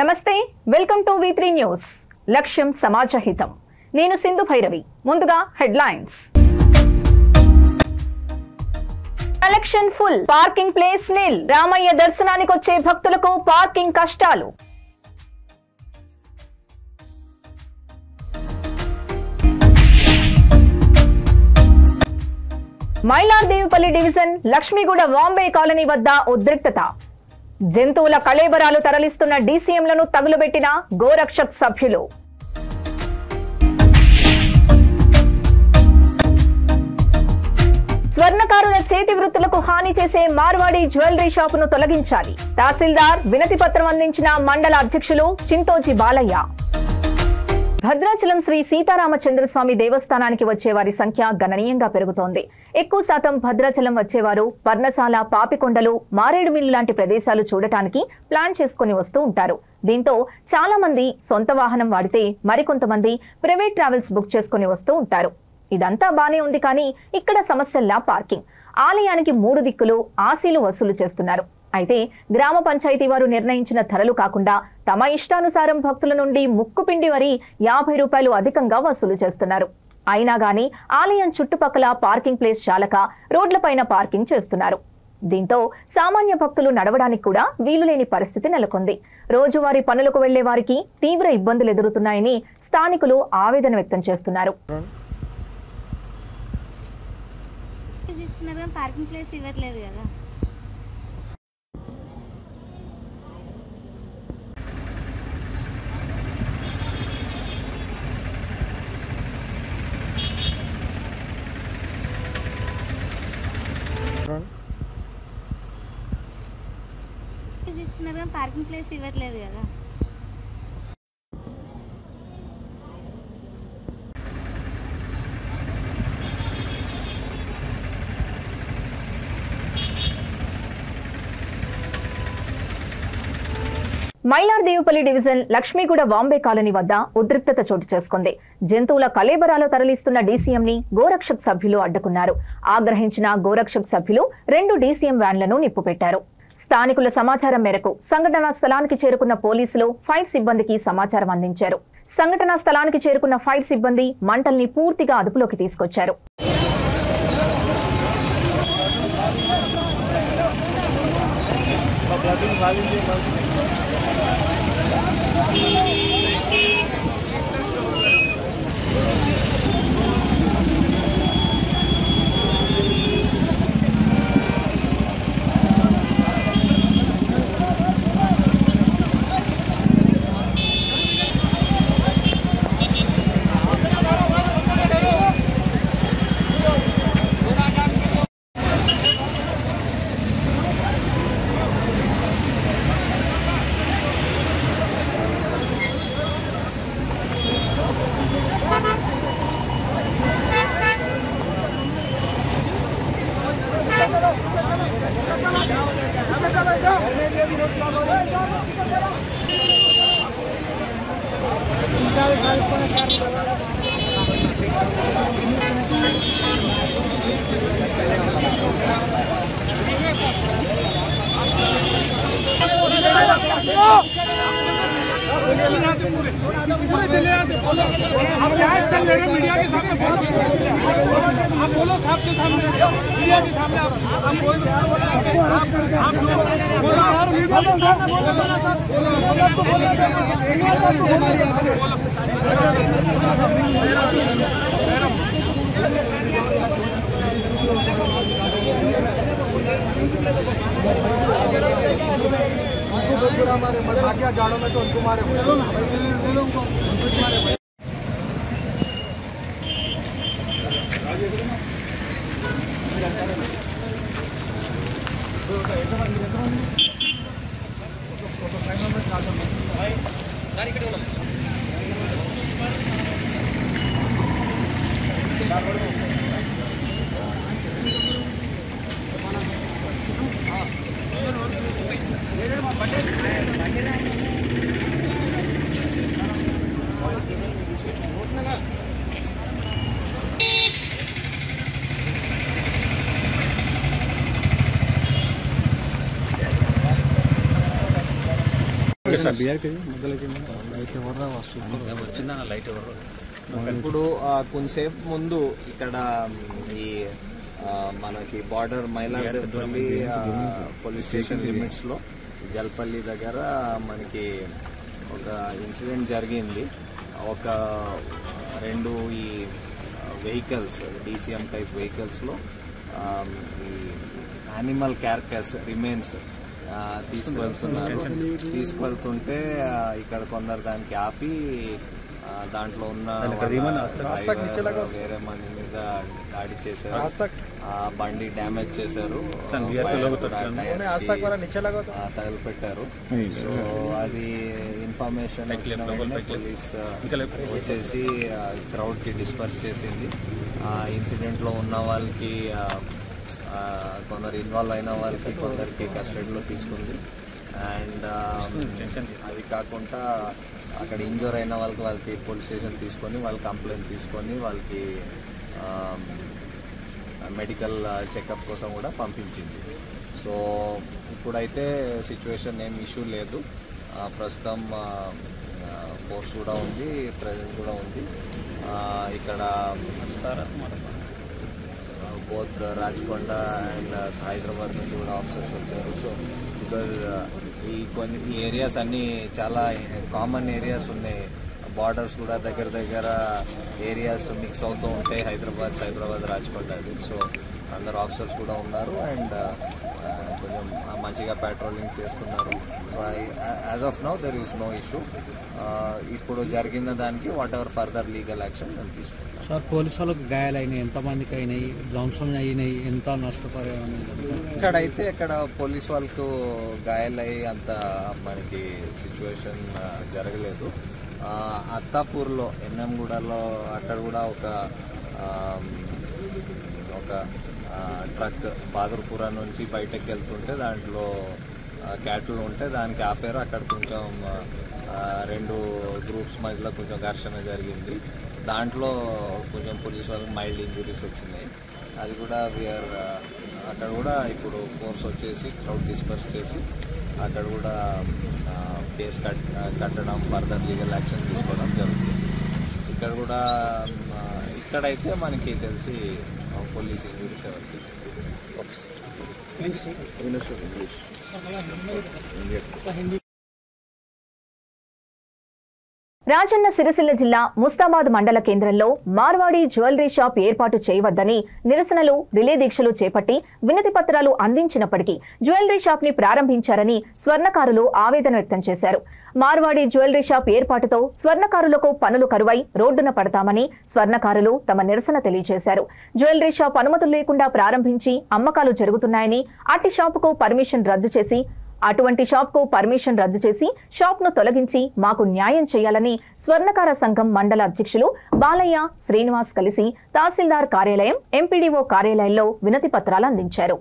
నమస్తే welcome to V3 news లక్ష్యం సమాజహితం నేను సింధు భైరవి ముందుగా headlines collection full parking place nil Ramayya దర్శనానికి వచ్చే భక్తులకు పార్కింగ్ కష్టాలు మైలార్దేవిపల్లి డివిజన్ లక్ష్మీగూడ వాంబే కాలనీ వద్ద ఉద్రిక్తత జంతువుల కళేబరాలు తరలిస్తున్న డీసీఎంలను తగులబెట్టిన గోరక్షక్ సభ్యులు స్వర్ణకారుల చేతి వృత్తులకు హాని చేసే మార్వాడి జ్యువెలరీ షాపును తొలగించాలి తహసీల్దార్ వినతి పత్రం అందించిన మండల అధ్యక్షులు చింతోజీ బాలయ్య భద్రాచలం శ్రీ సీతారామచంద్రస్వామి దేవస్థానానికి వచ్చేవారి సంఖ్య గణనీయంగా పెరుగుతోంది. ఎక్కువ శాతం భద్రాచలం వచ్చేవారు పర్ణశాల, పాపికొండలు, మారేడుమిల్లు లాంటి ప్రదేశాలు చూడటానికి ప్లాన్ చేసుకుని వస్తూ ఉంటారు. దీంతో చాలా మంది సొంత వాహనం వాడితే మరికొంతమంది ప్రైవేట్ ట్రావెల్స్ బుక్ చేసుకుని వస్తూ ఉంటారు. ఇదంతా బానే ఉంది, కానీ ఇక్కడ సమస్యల్లా పార్కింగ్. ఆలయానికి 3 దిక్కులు ఆశీలు వసూలు చేస్తున్నారు. అయితే గ్రామ పంచాయతీ వారు నిర్ణయించిన ధరలు కాకుండా తమ ఇష్టానుసారం భక్తుల నుండి ముక్కుపిండి వరి 50 రూపాయలు అధికంగా వసూలు చేస్తున్నారు. అయినా గానీ ఆలయం చుట్టుపక్కల పార్కింగ్ ప్లేస్ చాలక రోడ్లపైన పార్కింగ్ చేస్తున్నారు. దీంతో సామాన్య భక్తులు నడవడానికి కూడా వీలులేని పరిస్థితి నెలకొంది. రోజువారీ పనులకు వెళ్లే వారికి తీవ్ర ఇబ్బందులు ఎదురుతున్నాయని స్థానికులు ఆవేదన వ్యక్తం చేస్తున్నారు. పార్కింగ్ ప్లేస్ ఇవ్వట్లేదు కదా. పార్కింగ్ ప్లేస్ ఇవ్వట్లేదు కదా. మైలార్దేవిపల్లి డివిజన్ లక్ష్మీగూడ వాంబే కాలనీ వద్ద ఉద్రిక్తత చోటు చేసుకుంది. జంతువుల కళేబరాలు తరలిస్తున్న డీసీఎంని గోరక్షక్ సభ్యులు అడ్డుకున్నారు. ఆగ్రహించిన గోరక్షక్ సభ్యులు 2 డీసీఎం వ్యాన్లను నిప్పుపెట్టారు. స్థానికుల సమాచారం మేరకు సంఘటనా స్థలానికి చేరుకున్న పోలీసులు ఫైర్ సిబ్బందికి సమాచారం అందించారు. సంఘటనా స్థలానికి చేరుకున్న ఫైర్ సిబ్బంది మంటల్ని పూర్తిగా అదుపులోకి తీసుకొచ్చారు. मीडिया के सामने आप बोलो, साहब के सामने, मीडिया के सामने आप बोलो, हमारे मजाकिया जाड़ों में तो उनको मारे ఓకే సార్. ఇప్పుడు కొంతసేపు ముందు ఇక్కడ ఈ మనకి బార్డర్ మైలాడపల్లి పోలీస్ స్టేషన్ లిమిట్స్లో జల్పల్లి దగ్గర మనకి ఒక ఇన్సిడెంట్ జరిగింది. ఒక 2 ఈ వెహికల్స్ DCM టైప్ వెహికల్స్లో ఈ యానిమల్ క్యార్కస్ రిమైన్స్ తీసుకువెళ్తుంటే ఇక్కడ కొందరు దానికి ఆపి దాంట్లో ఉన్న వేరే మంది మీద దాడి చేశారు, బండి డ్యామేజ్ చేశారు, తగలపెట్టారు. సో అది ఇన్ఫర్మేషన్ పోలీస్ వచ్చేసి క్రౌడ్ కి డిస్పర్స్ చేసింది. ఇన్సిడెంట్లో ఉన్న వాళ్ళకి కొందరు ఇన్వాల్వ్ అయిన వాళ్ళకి కొందరికి కస్టడీలో తీసుకుంది. అండ్ అది కాకుండా అక్కడ ఇంజూర్ అయిన వాళ్ళకి పోలీస్ స్టేషన్ తీసుకొని వాళ్ళ కంప్లైంట్ తీసుకొని వాళ్ళకి మెడికల్ చెకప్ కోసం కూడా పంపించింది. సో ఇప్పుడైతే సిచ్యువేషన్ ఏం ఇష్యూ లేదు. ప్రస్తుతం ఫోర్స్ కూడా ఉంది, ప్రెజెంట్ కూడా ఉంది. ఇక్కడ బోత్ రాచకొండ అండ్ హైదరాబాద్ నుంచి కూడా ఆఫీసర్స్ వచ్చారు. సో బికాజ్ ఈ ఏరియాస్ అన్నీ చాలా కామన్ ఏరియాస్ ఉన్నాయి. బార్డర్స్ కూడా దగ్గర ఏరియాస్ మిక్స్ అవుతూ ఉంటాయి, హైదరాబాద్ రాచకొండ అది. సో అందరు ఆఫీసర్స్ కూడా ఉన్నారు అండ్ కొంచెం మంచిగా పెట్రోలింగ్ చేస్తున్నారు. So as of now there is no issue. ఇప్పుడు జరిగిన దానికి whatever further legal action మేము తీసుకుంటాం. సార్, పోలీసు వాళ్ళకి గాయాలైనాయి, ఎంతమందికి అయినాయి, ధ్వంసం అయినాయి, ఎంత నష్టపరిహారం? ఇక్కడ పోలీసు వాళ్ళకు గాయాలయ్యి అంత మనకి సిచ్యువేషన్ జరగలేదు. అత్తాపూర్లో ఎన్ఎంగూడలో అక్కడ కూడా ఒక ట్రక్ బాదర్పుర నుంచి బయటకు వెళ్తుంటే దాంట్లో క్యాటిల్ ఉంటే దానికి ఆపారు. అక్కడ కొంచెం 2 గ్రూప్స్ మధ్యలో కొంచెం ఘర్షణ జరిగింది. దాంట్లో కొంచెం పోలీసు వాళ్ళకి మైల్డ్ ఇంజురీస్ వచ్చినాయి. అది కూడా అక్కడ కూడా ఇప్పుడు ఫోర్స్ వచ్చేసి క్రౌడ్ డిస్పర్స్ చేసి అక్కడ కూడా కేసు కట్టడం, ఫర్దర్ లీగల్ యాక్షన్ తీసుకోవడం జరుగుతుంది. ఇక్కడ కూడా ఇక్కడైతే మనకి తెలిసి పోలీస్ ఇంజురీస్ ఎవరికి. రాజన్న సిరిసిల్ల జిల్లా ముస్తాబాద్ మండల కేంద్రంలో మార్వాడి జ్యువెలరీ షాప్ ఏర్పాటు చేయవద్దని నిరసనలు, రిలే దీక్షలు చేపట్టి వినతి పత్రాలు అందించినప్పటికీ జ్యువెలరీ షాప్ ని ప్రారంభించారని స్వర్ణకారులు ఆవేదన వ్యక్తం చేశారు. మార్వాడి జ్యువెలరీ షాప్ ఏర్పాటుతో స్వర్ణకారులకు పనులు కరువై రోడ్డున పడతామని స్వర్ణకారులు తమ నిరసన తెలియజేశారు. జ్యువెలరీ షాప్ అనుమతులు లేకుండా ప్రారంభించి అమ్మకాలు జరుగుతున్నాయని, అటువంటి షాప్కు పర్మిషన్ రద్దు చేసి షాప్ను తొలగించి మాకు న్యాయం చేయాలని స్వర్ణకార సంఘం మండల అధ్యక్షులు బాలయ్య, శ్రీనివాస్ కలిసి తహసీల్దార్ కార్యాలయం, ఎంపీడీఓ కార్యాలయంలో వినతి పత్రాలు అందించారు.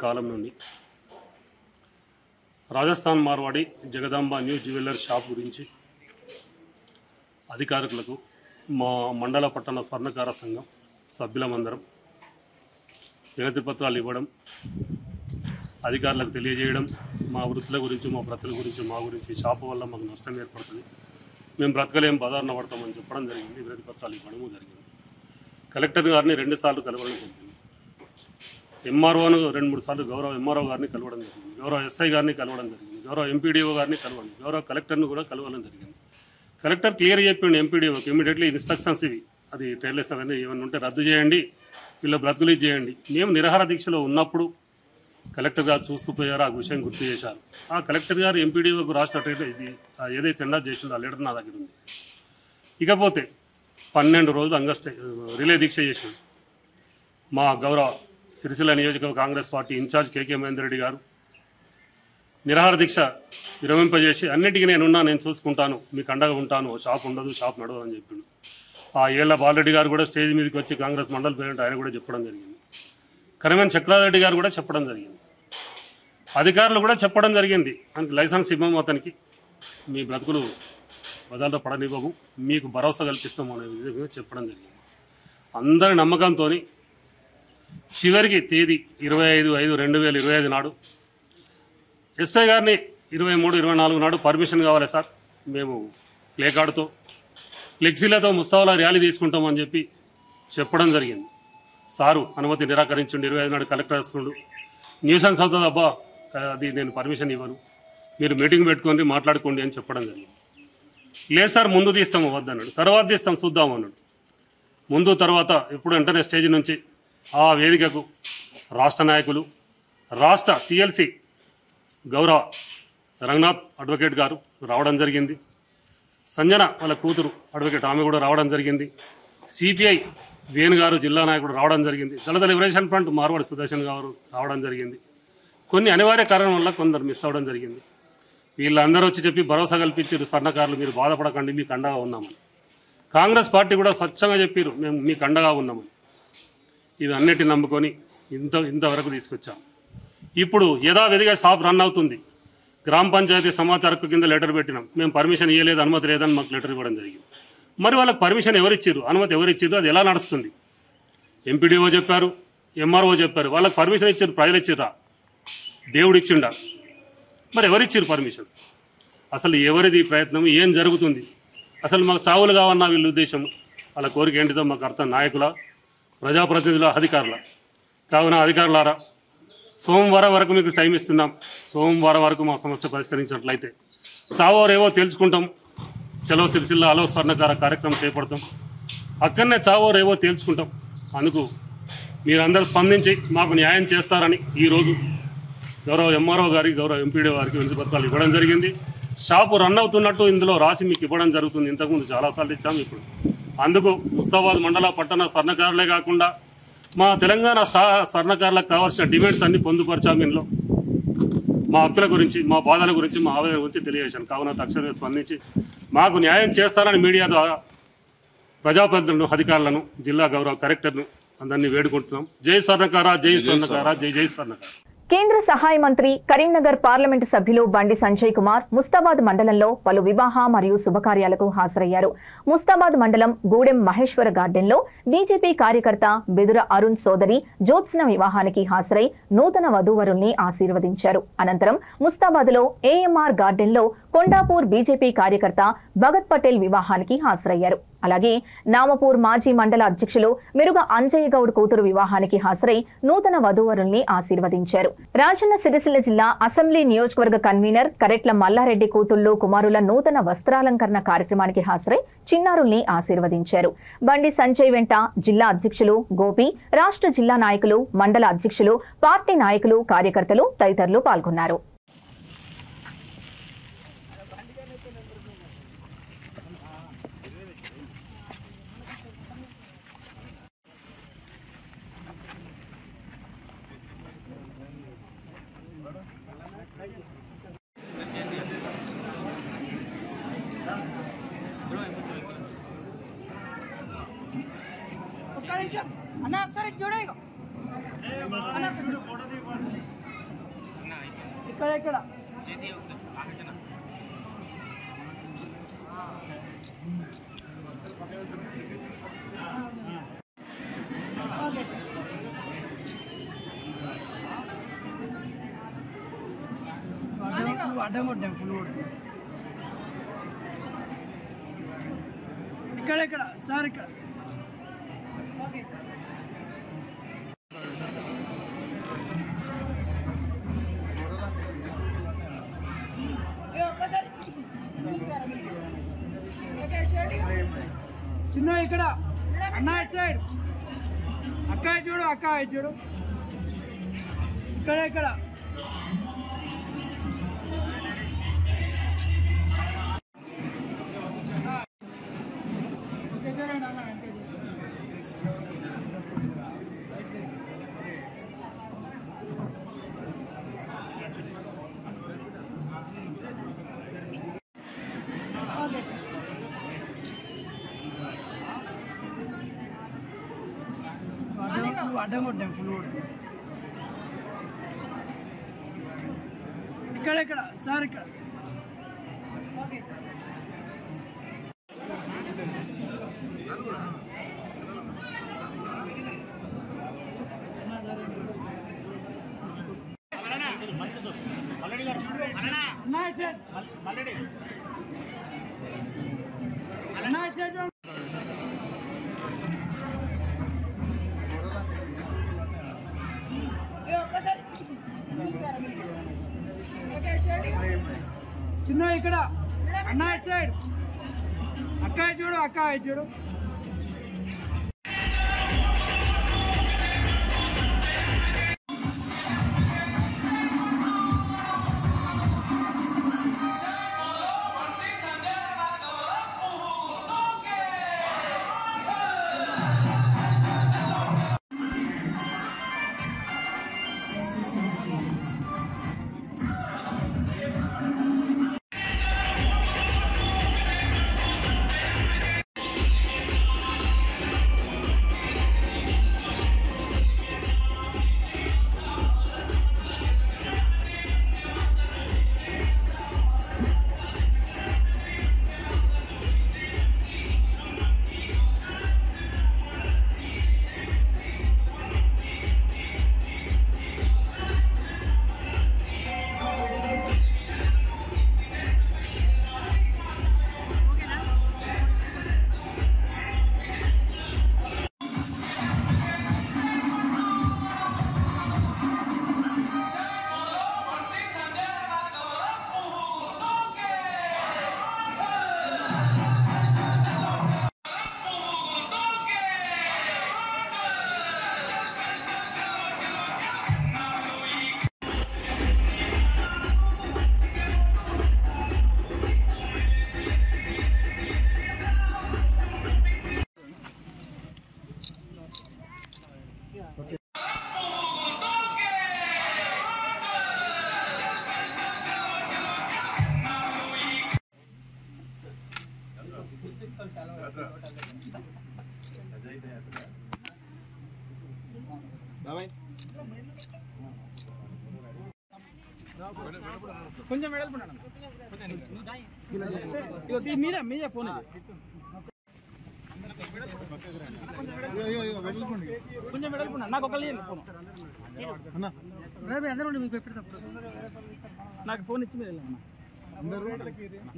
కాలం నుండి Rajasthan Marwadi Jagadamba new jeweller shop గురించి అధికారులకు మా మండల పట్టణ స్వర్ణకార సంఘం సభ్యులమందరం వినతి పత్రాలు ఇవ్వడం, అధికారులకు తెలియజేయడం, మా వృత్తుల గురించి, మా బ్రతుల గురించి, మా గురించి షాపు వల్ల మాకు నష్టం ఏర్పడుతుంది, మేము బ్రతకలేం, బాధారణ పడతామని చెప్పడం జరిగింది. వినతి పత్రాలు ఇవ్వడము జరిగింది. కలెక్టర్ గారిని 2 సార్లు కలవడం జరిగింది. ఎంఆర్ఓను 2-3 సార్లు గౌరవ ఎంఆర్ఓ గారిని కలవడం జరిగింది. గౌరవ ఎస్ఐ గారిని కలవడం జరిగింది. గౌరవ ఎంపీడీఓ గారిని కలవండి, గౌరవ కలెక్టర్ని కూడా కలవడం జరిగింది. కలెక్టర్ క్లియర్ చెప్పిండు ఎంపీడీఓకి ఇమీడియట్లీ ఇన్స్ట్రక్షన్స్ ఇవి, అది టైర్లెస్ అవన్నీ ఏమైనా ఉంటే రద్దు చేయండి, వీళ్ళ బ్రతుకులు చేయండి. మేము నిరాహార దీక్షలో ఉన్నప్పుడు కలెక్టర్ గారు చూస్తూ పోయారు, ఆ విషయం గుర్తు చేశారు. ఆ కలెక్టర్ గారు ఎంపీడీఓకు రాసినట్టయితే ఇది ఏదైతే సెండా చేసిందో ఆ లెటర్ నా దగ్గర ఉంది. ఇకపోతే 12 రోజులు రిలే దీక్ష చేసిండు మా గౌరవ సిరిసిల్ల నియోజకవర్గ కాంగ్రెస్ పార్టీ ఇన్ఛార్జ్ కేకే మహేందర్ రెడ్డి గారు, నిరాహార దీక్ష విరమింపజేసి అన్నిటికీ నేను చూసుకుంటాను, మీకు అండగా ఉంటాను, షాప్ ఉండదు, షాప్ నడవదు అని చెప్పిండు. ఆ ఏళ్ళ బాలరెడ్డి గారు కూడా స్టేజ్ మీదకి వచ్చి కాంగ్రెస్ మండల ప్రెసిడెంట్ ఆయన కూడా చెప్పడం జరిగింది. కరిమేని చక్రారెడ్డి గారు కూడా చెప్పడం జరిగింది. అధికారులు కూడా చెప్పడం జరిగింది, మనకి లైసెన్స్ ఇవ్వము, అతనికి మీ బ్రతుకులు బదాల్లో పడనివ్వము, మీకు భరోసా కల్పిస్తాము అనే విధంగా చెప్పడం జరిగింది. అందరి నమ్మకంతో చివరికి తేదీ 25/5/2025 నాడు ఎస్ఐ గారిని 23-24 నాడు పర్మిషన్ కావాలి సార్, మేము ప్లే కార్డుతో ఫ్లెక్సీలతో ముస్తావాల ర్యాలీ తీసుకుంటామని చెప్పి చెప్పడం జరిగింది. సారు అనుమతి నిరాకరించండి, 25 నాడు కలెక్టర్ వస్తుండు, న్యూసెన్స్ అవుతుంది అబ్బా, అది నేను పర్మిషన్ ఇవ్వను, మీరు మీటింగ్ పెట్టుకోండి మాట్లాడుకోండి అని చెప్పడం జరిగింది. లేదు సార్ ముందు తీస్తాము వద్దన్నాడు, తర్వాత తీస్తాం చూద్దాం అన్నాడు. ముందు తర్వాత ఇప్పుడు వెంటనే స్టేజ్ నుంచి ఆ వేదికకు రాష్ట్ర నాయకులు, రాష్ట్ర సిఎల్సి గౌరవ రంగనాథ్ అడ్వకేట్ గారు రావడం జరిగింది. సంజన వాళ్ళ కూతురు అడ్వకేట్ ఆమె కూడా రావడం జరిగింది. సిపిఐ వేణు గారు జిల్లా నాయకుడు రావడం జరిగింది. దళిత లిబరేషన్ ఫ్రంట్ మార్వాడి సుదర్శన్ గారు రావడం జరిగింది. కొన్ని అనివార్య కారణం వల్ల కొందరు మిస్ అవ్వడం జరిగింది. వీళ్ళందరూ వచ్చి చెప్పి భరోసా కల్పించారు, స్వర్ణకారులు మీరు బాధపడకండి, మీకు అండగా ఉన్నామని. కాంగ్రెస్ పార్టీ కూడా స్వచ్ఛంగా చెప్పారు, మేము మీకు అండగా ఉన్నామని. ఇది అన్నిటిని నమ్ముకొని ఇంతవరకు తీసుకొచ్చాం. ఇప్పుడు యథావిధిగా షాప్ రన్ అవుతుంది. గ్రామ పంచాయతీ సమాచార హక్కు కింద లెటర్ పెట్టినాం, మేము పర్మిషన్ ఇవ్వలేదు, అనుమతి లేదని మాకు లెటర్ ఇవ్వడం జరిగింది. మరి వాళ్ళకి పర్మిషన్ ఎవరిచ్చారు, అనుమతి ఎవరిచ్చారు, అది ఎలా నడుస్తుంది? ఎంపీడీఓ చెప్పారు, ఎంఆర్ఓ చెప్పారు, వాళ్ళకి పర్మిషన్ ఇచ్చారు, ప్రజలు ఇచ్చిర్రా, దేవుడు ఇచ్చిండా? మరి ఎవరిచ్చారు పర్మిషన్? అసలు ఎవరిది ప్రయత్నం, ఏం జరుగుతుంది? అసలు మాకు చావులు కావన్నా వీళ్ళ ఉద్దేశం, వాళ్ళ కోరిక ఏంటిదో మాకు అర్థం. నాయకుల, ప్రజాప్రతినిధుల, అధికారుల. కావున అధికారులారా, సోమవారం వరకు మీకు టైం ఇస్తున్నాం. సోమవారం వరకు మా సమస్య పరిష్కరించినట్లయితే చావో రేవో తేల్చుకుంటాం. చలో సిరిసిల్ల అలో స్వర్ణకార కార్యక్రమం చేపడతాం. అక్కడనే చావో రేవో తేల్చుకుంటాం. అందుకు మీరందరూ స్పందించి మాకు న్యాయం చేస్తారని ఈరోజు గౌరవ ఎంఆర్ఓ గారికి, గౌరవ ఎంపీడీ వారికి వినతి పత్రాలు ఇవ్వడం జరిగింది. షాపు రన్ అవుతున్నట్టు ఇందులో రాసి మీకు ఇవ్వడం జరుగుతుంది. ఇంతకుముందు చాలాసార్లు ఇచ్చాము. ఇప్పుడు అందుకు ముస్తాబాద్ మండల పట్టణ స్వర్ణకారులే కాకుండా మా తెలంగాణ స్వర్ణకారులకు కావాల్సిన డిమాండ్స్ అన్ని పొందుపరిచాము. ఇందులో మా హక్కుల గురించి, మా బాధల గురించి, మా ఆవేదన గురించి తెలియజేశాను. కావున తక్షణమే స్పందించి మాకు న్యాయం చేస్తారని మీడియా ద్వారా ప్రజాప్రతినిధులను, అధికారులను, జిల్లా గౌరవ కలెక్టర్ను అందరినీ వేడుకుంటున్నాం. జై స్వర్ణకార, జై స్వర్ణకార, జై జై స్వర్ణకార. కేంద్ర సహాయ మంత్రి కరీంనగర్ పార్లమెంటు సభ్యులు బండి సంజయ్ కుమార్ ముస్తాబాద్ మండలంలో పలు వివాహ మరియు శుభకార్యాలకు హాజరయ్యారు. ముస్తాబాద్ మండలం గూడెం మహేశ్వర గార్డెన్లో బీజేపీ కార్యకర్త బెదుర అరుణ్ సోదరి జ్యోత్స్న వివాహానికి హాజరై నూతన వధూవరుల్ని ఆశీర్వదించారు. అనంతరం ముస్తాబాద్లో ఏఎంఆర్ గార్డెన్లో కొండాపూర్ బీజేపీ కార్యకర్త భగత్ పటేల్ వివాహానికి హాజరయ్యారు. అలాగే నామపూర్ మాజీ మండల అధ్యక్షులు మెరుగ అంజయ్య గౌడ్ కూతురు వివాహానికి హాజరై నూతన వధూవరుల్ని ఆశీర్వదించారు. రాజన్న సిరిసిల్ల జిల్లా అసెంబ్లీ నియోజకవర్గ కన్వీనర్ కరెట్ల మల్లారెడ్డి కూతుళ్లు కుమారుల నూతన వస్త్రాలంకరణ కార్యక్రమానికి హాజరై చిన్నారుల్ని ఆశీర్వదించారు. బండి సంజయ్ వెంట జిల్లా అధ్యక్షులు గోపి, రాష్ట్ర జిల్లా నాయకులు, మండల అధ్యక్షులు, పార్టీ నాయకులు, కార్యకర్తలు తదితరులు పాల్గొన్నారు. అన్న ఒకసారి చూడేగా ఇక్కడ ఇక్కడ అడ్డం కొట్టాం ఫుల్ కొట్టాం ఇక్కడ ఇక్కడ సార్ ఇక్కడ చిన్న ఇక్కడ అన్న ఇటు సైడ్ అక్క చూడు, అక్క చూడు ఇక్కడ ఇక్కడ అడ్డం కొట్టాం ఫుల్ కొట్టాం ఇక్కడ సార్ ఇక్కడ చిన్న ఇక్కడ అన్న ఇటు సైడ్ అక్క చూడు అక్క చూడు కొంచెం వెడల్పున్నాను మీద మీద ఫోన్ కొంచెం వెడల్పున్నా నాకు ఒకళ్ళు ఫోన్ అందరూ మీకు పెట్టేటప్పుడు నాకు ఫోన్ ఇచ్చి మీరు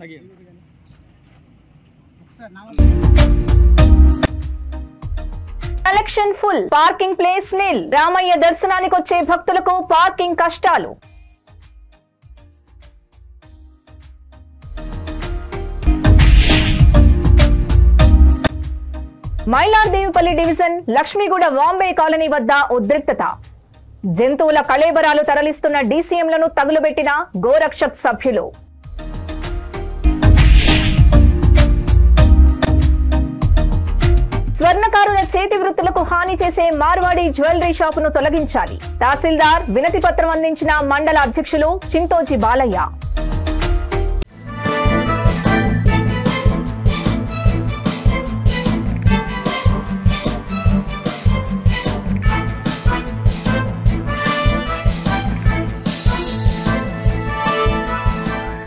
నాకు collection full, parking place nil. Ramayya దర్శనానికి వచ్చే భక్తులకు పార్కింగ్ కష్టాలు. మైలార్దేవిపల్లి డివిజన్ లక్ష్మీగూడ వాంబే కాలనీ వద్ద ఉద్రిక్తత. జంతువుల కళేబరాలు తరలిస్తున్న డీసీఎంలను తగులబెట్టిన గోరక్షక్ సభ్యులు. స్వర్ణకారుల చేతి వృత్తులకు హాని చేసే మార్వాడి జ్యువెలరీ షాపును తొలగించాలి. తహసీల్దార్ వినతి పత్రం అందించిన మండల అధ్యక్షులు చింతోజీ బాలయ్య.